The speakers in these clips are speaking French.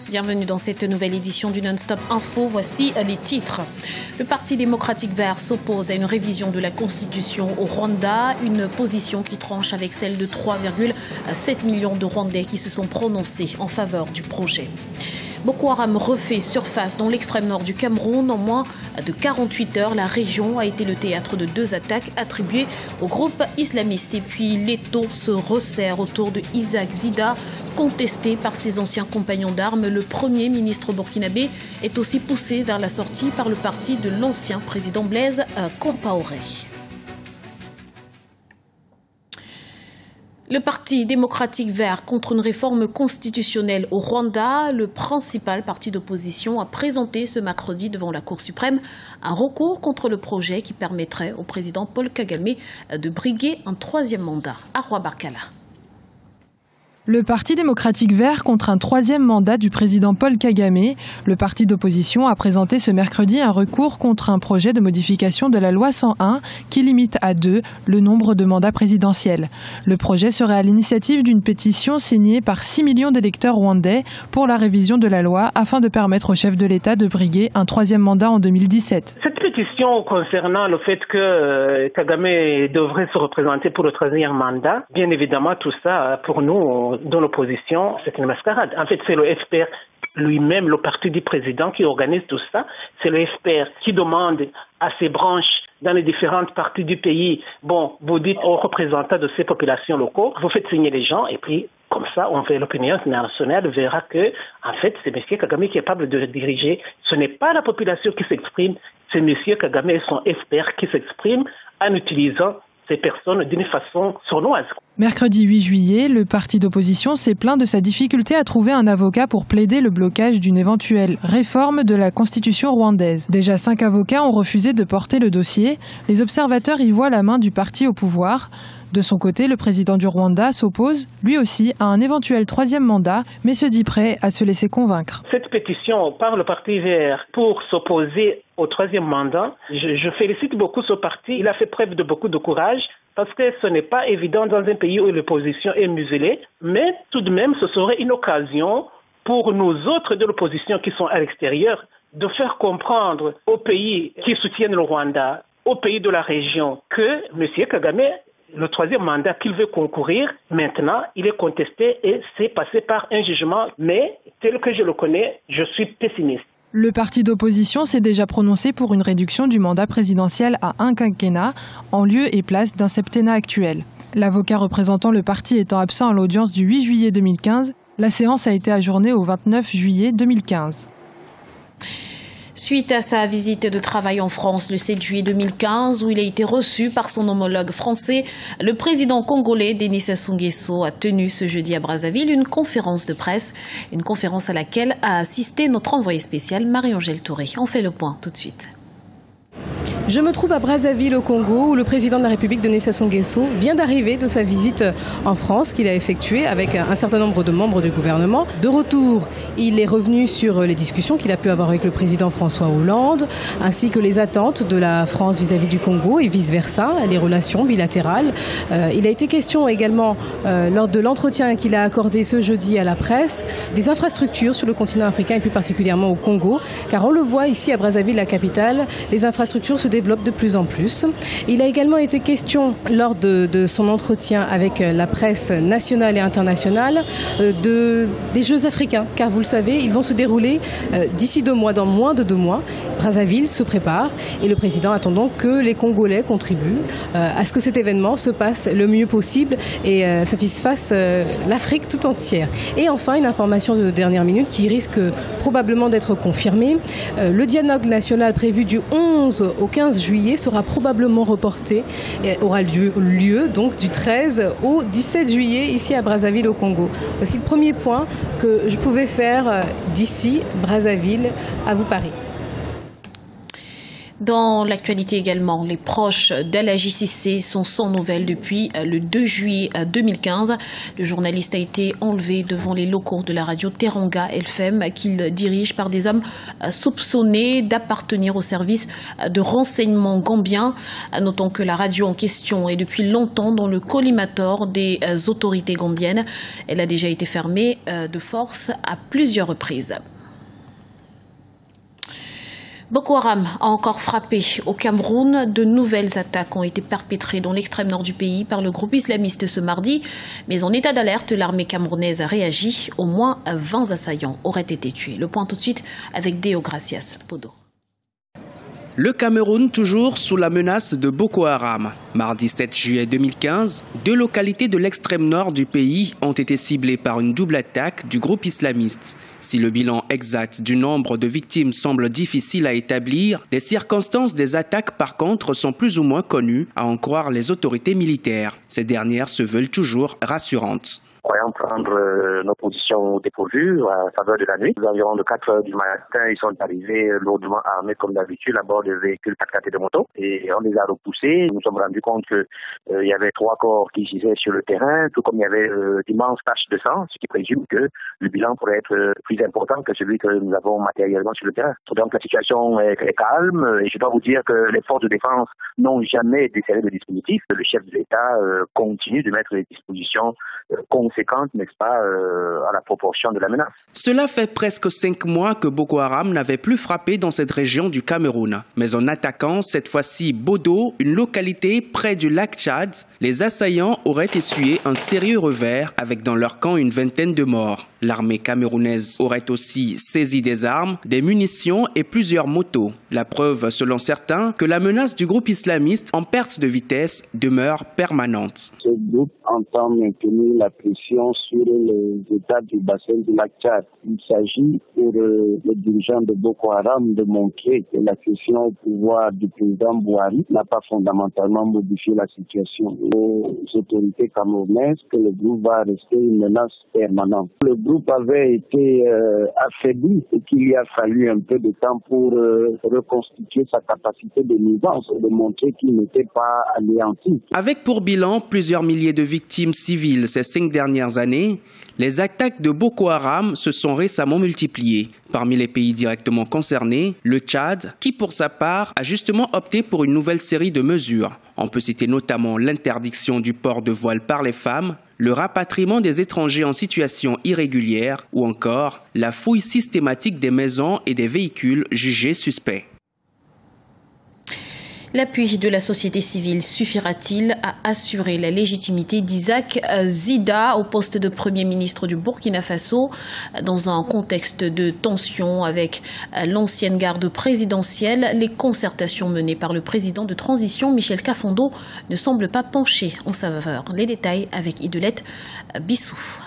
Bienvenue dans cette nouvelle édition du Non-Stop Info. Voici les titres. Le Parti démocratique vert s'oppose à une révision de la Constitution au Rwanda, une position qui tranche avec celle de 3,7 millions de Rwandais qui se sont prononcés en faveur du projet. Boko Haram refait surface dans l'extrême nord du Cameroun. En moins de 48 heures, la région a été le théâtre de 2 attaques attribuées au groupe islamiste. Et puis l'étau se resserre autour de Isaac Zida, contesté par ses anciens compagnons d'armes. Le Premier ministre burkinabé est aussi poussé vers la sortie par le parti de l'ancien président Blaise Compaoré. Le Parti démocratique vert contre une réforme constitutionnelle au Rwanda, le principal parti d'opposition a présenté ce mercredi devant la Cour suprême un recours contre le projet qui permettrait au président Paul Kagame de briguer un 3e mandat. Arwa Barkala. Le Parti démocratique vert contre un 3e mandat du président Paul Kagame. Le parti d'opposition a présenté ce mercredi un recours contre un projet de modification de la loi 101 qui limite à 2 le nombre de mandats présidentiels. Le projet serait à l'initiative d'une pétition signée par 6 millions d'électeurs rwandais pour la révision de la loi afin de permettre au chef de l'État de briguer un 3e mandat en 2017. Cette pétition concernant le fait que Kagame devrait se représenter pour le 3e mandat, bien évidemment tout ça pour nous dans l'opposition, c'est une mascarade. En fait, c'est le FPR lui-même, le parti du président, qui organise tout ça. C'est le FPR qui demande à ses branches dans les différentes parties du pays, bon, vous dites aux représentants de ces populations locaux, vous faites signer les gens et puis comme ça, l'opinion nationale verra que, en fait, c'est M. Kagame qui est capable de le diriger. Ce n'est pas la population qui s'exprime, c'est M. Kagame et son FPR qui s'expriment en utilisant ces personnes d'une façon sournoise. Mercredi 8 juillet, le parti d'opposition s'est plaint de sa difficulté à trouver un avocat pour plaider le blocage d'une éventuelle réforme de la Constitution rwandaise. Déjà 5 avocats ont refusé de porter le dossier. Les observateurs y voient la main du parti au pouvoir. De son côté, le président du Rwanda s'oppose, lui aussi, à un éventuel 3e mandat, mais se dit prêt à se laisser convaincre. Cette pétition par le Parti vert pour s'opposer au 3e mandat, je félicite beaucoup ce parti. Il a fait preuve de beaucoup de courage parce que ce n'est pas évident dans un pays où l'opposition est muselée, mais tout de même, ce serait une occasion pour nous autres de l'opposition qui sont à l'extérieur de faire comprendre aux pays qui soutiennent le Rwanda, aux pays de la région, que M. Kagame, le 3e mandat qu'il veut concourir, maintenant, il est contesté et c'est passé par un jugement. Mais, tel que je le connais, je suis pessimiste. Le parti d'opposition s'est déjà prononcé pour une réduction du mandat présidentiel à un quinquennat, en lieu et place d'un septennat actuel. L'avocat représentant le parti étant absent à l'audience du 8 juillet 2015, la séance a été ajournée au 29 juillet 2015. Suite à sa visite de travail en France le 7 juillet 2015, où il a été reçu par son homologue français, le président congolais Denis Sassou Nguesso a tenu ce jeudi à Brazzaville une conférence de presse, une conférence à laquelle a assisté notre envoyé spécial Marie-Angèle Touré. On fait le point tout de suite. Je me trouve à Brazzaville au Congo où le président de la République, Denis Sassou Nguesso, vient d'arriver de sa visite en France qu'il a effectuée avec un certain nombre de membres du gouvernement. De retour, il est revenu sur les discussions qu'il a pu avoir avec le président François Hollande, ainsi que les attentes de la France vis-à-vis du Congo et vice-versa, les relations bilatérales. Il a été question également, lors de l'entretien qu'il a accordé ce jeudi à la presse, des infrastructures sur le continent africain et plus particulièrement au Congo, car on le voit ici à Brazzaville, la capitale, les infrastructures se développe de plus en plus. Il a également été question lors de son entretien avec la presse nationale et internationale des Jeux africains, car vous le savez, ils vont se dérouler d'ici 2 mois, dans moins de 2 mois. Brazzaville se prépare et le président attend donc que les Congolais contribuent à ce que cet événement se passe le mieux possible et satisfasse l'Afrique tout entière. Et enfin, une information de dernière minute qui risque probablement d'être confirmée. Le dialogue national prévu du 11 au 15 juillet sera probablement reporté et aura lieu donc du 13 au 17 juillet ici à Brazzaville au Congo. Voici le premier point que je pouvais faire d'ici Brazzaville à vous Paris. Dans l'actualité également, les proches d'Alaji Cissé sont sans nouvelles depuis le 2 juillet 2015. Le journaliste a été enlevé devant les locaux de la radio Teranga FM qu'il dirige par des hommes soupçonnés d'appartenir au service de renseignement gambien. Notons que la radio en question est depuis longtemps dans le collimateur des autorités gambiennes. Elle a déjà été fermée de force à plusieurs reprises. Boko Haram a encore frappé au Cameroun. De nouvelles attaques ont été perpétrées dans l'extrême nord du pays par le groupe islamiste ce mardi. Mais en état d'alerte, l'armée camerounaise a réagi. Au moins 20 assaillants auraient été tués. Le point tout de suite avec Deo Gracias Podo. Le Cameroun toujours sous la menace de Boko Haram. Mardi 7 juillet 2015, 2 localités de l'extrême nord du pays ont été ciblées par une double attaque du groupe islamiste. Si le bilan exact du nombre de victimes semble difficile à établir, les circonstances des attaques par contre sont plus ou moins connues, à en croire les autorités militaires. Ces dernières se veulent toujours rassurantes. Croyant prendre nos positions au dépourvu à faveur de la nuit. Aux environs de 4 heures du matin, ils sont arrivés lourdement armés comme d'habitude à bord de véhicules 4x4 et de motos. Et on les a repoussés. Nous nous sommes rendus compte qu'il y avait 3 corps qui gisaient sur le terrain, tout comme il y avait d'immenses taches de sang, ce qui présume que le bilan pourrait être plus important que celui que nous avons matériellement sur le terrain. Donc la situation est calme et je dois vous dire que les forces de défense n'ont jamais desserré le dispositif. Le chef de l'État continue de mettre les dispositions conséquente, n'est-ce pas, à la proportion de la menace. Cela fait presque 5 mois que Boko Haram n'avait plus frappé dans cette région du Cameroun. Mais en attaquant cette fois-ci Bodo, une localité près du lac Tchad, les assaillants auraient essuyé un sérieux revers avec dans leur camp une vingtaine de morts. L'armée camerounaise aurait aussi saisi des armes, des munitions et plusieurs motos. La preuve, selon certains, que la menace du groupe islamiste en perte de vitesse demeure permanente. Ce groupe entend maintenir la pression sur les États du bassin du lac Tchad. Il s'agit pour les dirigeants de Boko Haram de montrer que la cession au pouvoir du président Bouhari n'a pas fondamentalement modifié la situation. Aux autorités camerounaises que le groupe va rester une menace permanente. Le groupe avait été affaibli et qu'il y a fallu un peu de temps pour reconstituer sa capacité de nuisance et de montrer qu'il n'était pas anéanti. Avec pour bilan plusieurs milliers de victimes civiles ces 5 dernières années, les attaques de Boko Haram se sont récemment multipliées. Parmi les pays directement concernés, le Tchad, qui pour sa part a justement opté pour une nouvelle série de mesures. On peut citer notamment l'interdiction du port de voile par les femmes, le rapatriement des étrangers en situation irrégulière ou encore la fouille systématique des maisons et des véhicules jugés suspects. L'appui de la société civile suffira-t-il à assurer la légitimité d'Isaac Zida au poste de Premier ministre du Burkina Faso dans un contexte de tension avec l'ancienne garde présidentielle? Les concertations menées par le président de transition Michel Kafondo ne semblent pas pencher en sa faveur. Les détails avec Idelette Bissouf.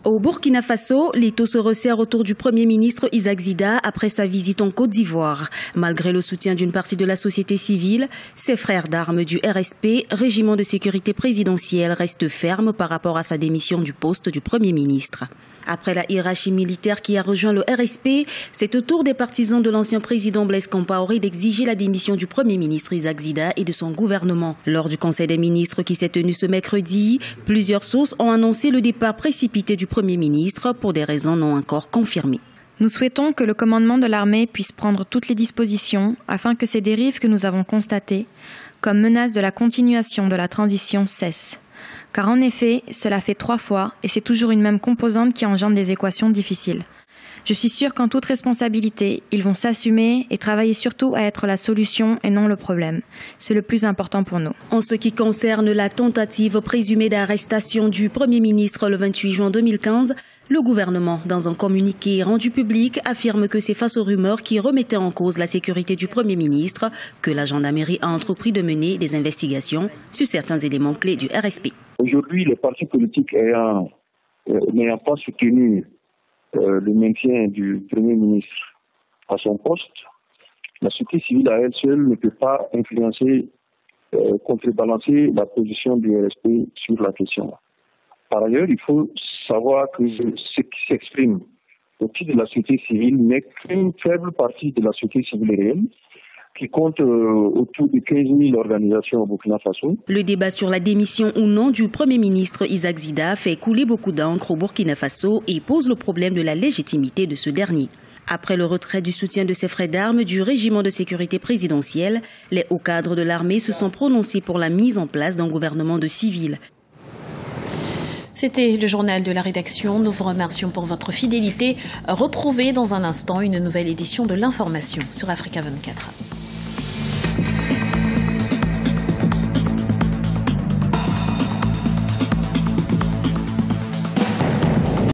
Au Burkina Faso, l'étau se resserre autour du Premier ministre Isaac Zida après sa visite en Côte d'Ivoire. Malgré le soutien d'une partie de la société civile, ses frères d'armes du RSP, régiment de sécurité présidentielle, restent fermes par rapport à sa démission du poste du Premier ministre. Après la hiérarchie militaire qui a rejoint le RSP, c'est au tour des partisans de l'ancien président Blaise Compaoré d'exiger la démission du Premier ministre Isaac Zida et de son gouvernement. Lors du Conseil des ministres qui s'est tenu ce mercredi, plusieurs sources ont annoncé le départ précipité du Premier ministre pour des raisons non encore confirmées. Nous souhaitons que le commandement de l'armée puisse prendre toutes les dispositions afin que ces dérives que nous avons constatées, comme menace de la continuation de la transition, cessent. Car en effet, cela fait 3 fois et c'est toujours une même composante qui engendre des équations difficiles. Je suis sûre qu'en toute responsabilité, ils vont s'assumer et travailler surtout à être la solution et non le problème. C'est le plus important pour nous. En ce qui concerne la tentative présumée d'arrestation du Premier ministre le 28 juin 2015, le gouvernement, dans un communiqué rendu public, affirme que c'est face aux rumeurs qui remettaient en cause la sécurité du Premier ministre que la gendarmerie a entrepris de mener des investigations sur certains éléments clés du RSP. Aujourd'hui, les partis politiques n'ayant pas soutenu le maintien du Premier ministre à son poste, la société civile à elle seule ne peut pas influencer, contrebalancer la position du RSP sur la question. Par ailleurs, il faut savoir que ce qui s'exprime au titre de la société civile n'est qu'une faible partie de la société civile réelle. qui compte autour de 15 000 organisations au Burkina Faso. Le débat sur la démission ou non du Premier ministre Isaac Zida fait couler beaucoup d'encre au Burkina Faso et pose le problème de la légitimité de ce dernier. Après le retrait du soutien de ses frères d'armes du régiment de sécurité présidentiel, les hauts cadres de l'armée se sont prononcés pour la mise en place d'un gouvernement de civils. C'était le journal de la rédaction. Nous vous remercions pour votre fidélité. Retrouvez dans un instant une nouvelle édition de l'information sur Africa 24.